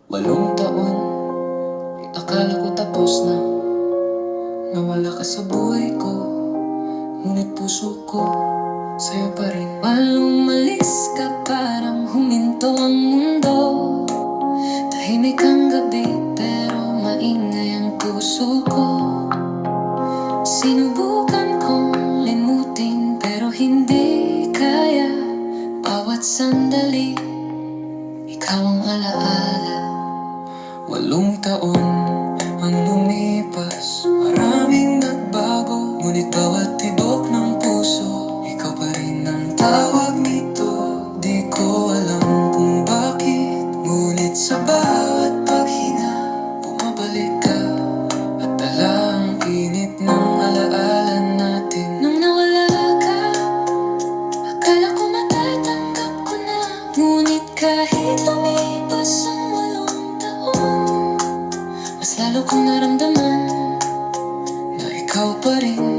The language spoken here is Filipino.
8 taon, akala ko tapos na. Nawala ka sa buhay ko, ngunit puso ko sa'yo pa rin. Malumalis ka, parang huminto ang mundo. Tahimik ang gabi, pero maingay ang puso ko. Sinubukan kong limutin, pero hindi kaya. Bawat sandali, ikaw ang alaala. 8 taon ang lumipas, maraming nagbago, ngunit bawat tibok ng puso, ikaw pa rin ang tawag nito. Di ko alam kung bakit, ngunit sa bawat paghinga, bumabalik ka at dala ang init ng alaala natin. Nung nawala ka, akala ko matatanggap ko na, ngunit kahit lumipas ang 8 taon, mas lalo kong naramdaman na ikaw pa rin.